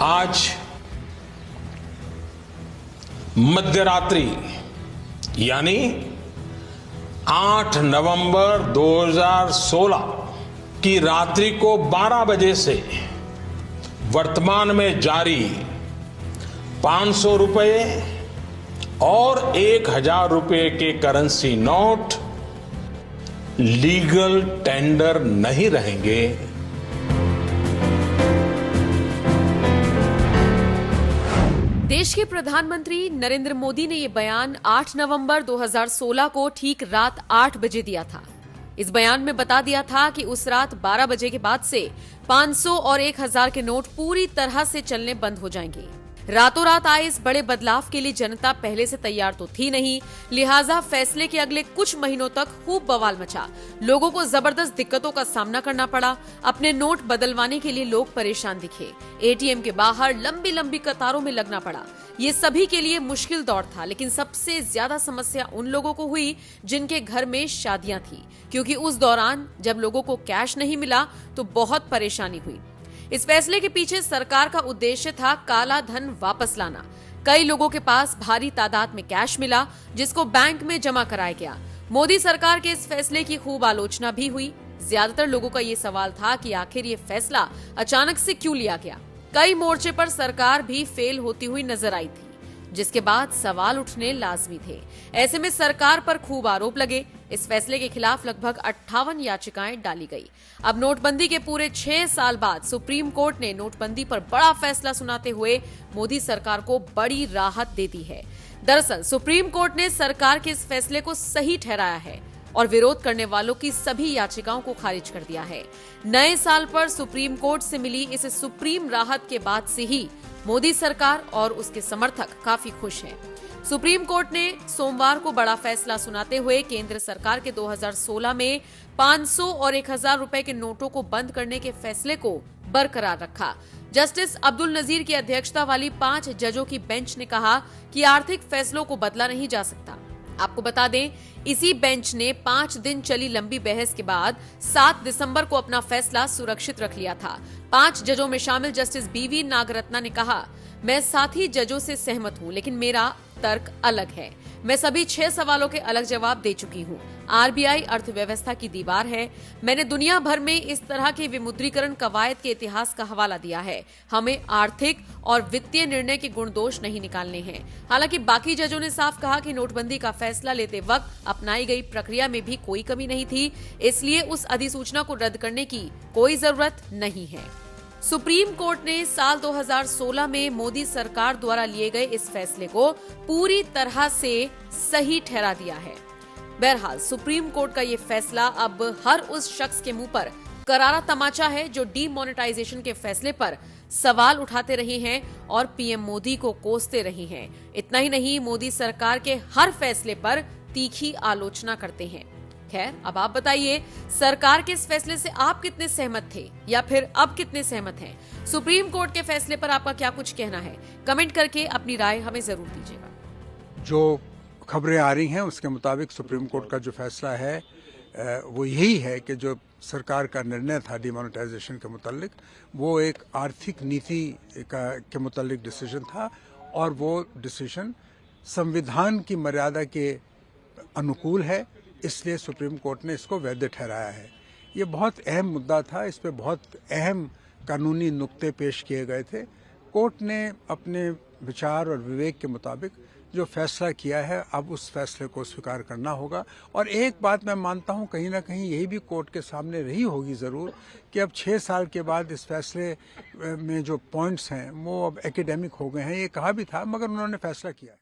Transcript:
आज मध्यरात्रि यानी 8 नवंबर 2016 की रात्रि को 12 बजे से वर्तमान में जारी 500 रुपए और 1000 रुपए के करेंसी नोट लीगल टेंडर नहीं रहेंगे। देश के प्रधानमंत्री नरेंद्र मोदी ने ये बयान 8 नवंबर 2016 को ठीक रात 8 बजे दिया था। इस बयान में बता दिया था कि उस रात 12 बजे के बाद से 500 और 1000 के नोट पूरी तरह से चलने बंद हो जाएंगे। रातों रात आए इस बड़े बदलाव के लिए जनता पहले से तैयार तो थी नहीं, लिहाजा फैसले के अगले कुछ महीनों तक खूब बवाल मचा। लोगों को जबरदस्त दिक्कतों का सामना करना पड़ा। अपने नोट बदलवाने के लिए लोग परेशान दिखे। एटीएम के बाहर लंबी लंबी कतारों में लगना पड़ा। ये सभी के लिए मुश्किल दौर था, लेकिन सबसे ज्यादा समस्या उन लोगों को हुई जिनके घर में शादियां थी, क्योंकि उस दौरान जब लोगों को कैश नहीं मिला तो बहुत परेशानी हुई। इस फैसले के पीछे सरकार का उद्देश्य था काला धन वापस लाना। कई लोगों के पास भारी तादाद में कैश मिला, जिसको बैंक में जमा कराया गया। मोदी सरकार के इस फैसले की खूब आलोचना भी हुई। ज्यादातर लोगों का ये सवाल था कि आखिर ये फैसला अचानक से क्यों लिया गया। कई मोर्चे पर सरकार भी फेल होती हुई नजर आई थी, जिसके बाद सवाल उठने लाजमी थे। ऐसे में सरकार पर खूब आरोप लगे। इस फैसले के खिलाफ लगभग 58 याचिकाएं डाली गई। अब नोटबंदी के पूरे 6 साल बाद सुप्रीम कोर्ट ने नोटबंदी पर बड़ा फैसला सुनाते हुए मोदी सरकार को बड़ी राहत दे दी है। दरअसल सुप्रीम कोर्ट ने सरकार के इस फैसले को सही ठहराया है और विरोध करने वालों की सभी याचिकाओं को खारिज कर दिया है। नए साल पर सुप्रीम कोर्ट से मिली इस सुप्रीम राहत के बाद से ही मोदी सरकार और उसके समर्थक काफी खुश हैं। सुप्रीम कोर्ट ने सोमवार को बड़ा फैसला सुनाते हुए केंद्र सरकार के 2016 में 500 और 1000 रुपए के नोटों को बंद करने के फैसले को बरकरार रखा। जस्टिस अब्दुल नजीर की अध्यक्षता वाली 5 जजों की बेंच ने कहा कि आर्थिक फैसलों को बदला नहीं जा सकता। आपको बता दें, इसी बेंच ने 5 दिन चली लंबी बहस के बाद 7 दिसंबर को अपना फैसला सुरक्षित रख लिया था। 5 जजों में शामिल जस्टिस बीवी नागरत्ना ने कहा, मैं साथी जजों से सहमत हूं, लेकिन मेरा तर्क अलग है। मैं सभी 6 सवालों के अलग जवाब दे चुकी हूं। आरबीआई अर्थव्यवस्था की दीवार है। मैंने दुनिया भर में इस तरह के विमुद्रीकरण कवायद के इतिहास का हवाला दिया है। हमें आर्थिक और वित्तीय निर्णय के गुण दोष नहीं निकालने हैं। हालांकि बाकी जजों ने साफ कहा कि नोटबंदी का फैसला लेते वक्त अपनाई गई प्रक्रिया में भी कोई कमी नहीं थी, इसलिए उस अधिसूचना को रद्द करने की कोई जरूरत नहीं है। सुप्रीम कोर्ट ने साल 2016 में मोदी सरकार द्वारा लिए गए इस फैसले को पूरी तरह से सही ठहरा दिया है। बहरहाल सुप्रीम कोर्ट का ये फैसला अब हर उस शख्स के मुंह पर करारा तमाचा है जो डीमोनेटाइजेशन के फैसले पर सवाल उठाते रहे हैं और पीएम मोदी को कोसते रहे हैं। इतना ही नहीं, मोदी सरकार के हर फैसले पर तीखी आलोचना करते हैं। खैर, अब आप बताइए, सरकार के इस फैसले से आप कितने सहमत थे या फिर अब कितने सहमत हैं? सुप्रीम कोर्ट के फैसले पर आपका क्या कुछ कहना है? कमेंट करके अपनी राय हमें जरूर दीजिएगा। जो खबरें आ रही हैं उसके मुताबिक सुप्रीम कोर्ट का जो फैसला है वो यही है कि जो सरकार का निर्णय था डिमोनेटाइजेशन के मुतालिक, वो एक आर्थिक नीति के मुतालिक डिसीजन था और वो डिसीजन संविधान की मर्यादा के अनुकूल है, इसलिए सुप्रीम कोर्ट ने इसको वैध ठहराया है। ये बहुत अहम मुद्दा था, इस पे बहुत अहम कानूनी नुक्ते पेश किए गए थे। कोर्ट ने अपने विचार और विवेक के मुताबिक जो फैसला किया है, अब उस फैसले को स्वीकार करना होगा। और एक बात मैं मानता हूँ, कहीं ना कहीं यही भी कोर्ट के सामने रही होगी ज़रूर, कि अब 6 साल के बाद इस फैसले में जो पॉइंट्स हैं वो अब एकेडमिक हो गए हैं। ये कहा भी था, मगर उन्होंने फैसला किया है।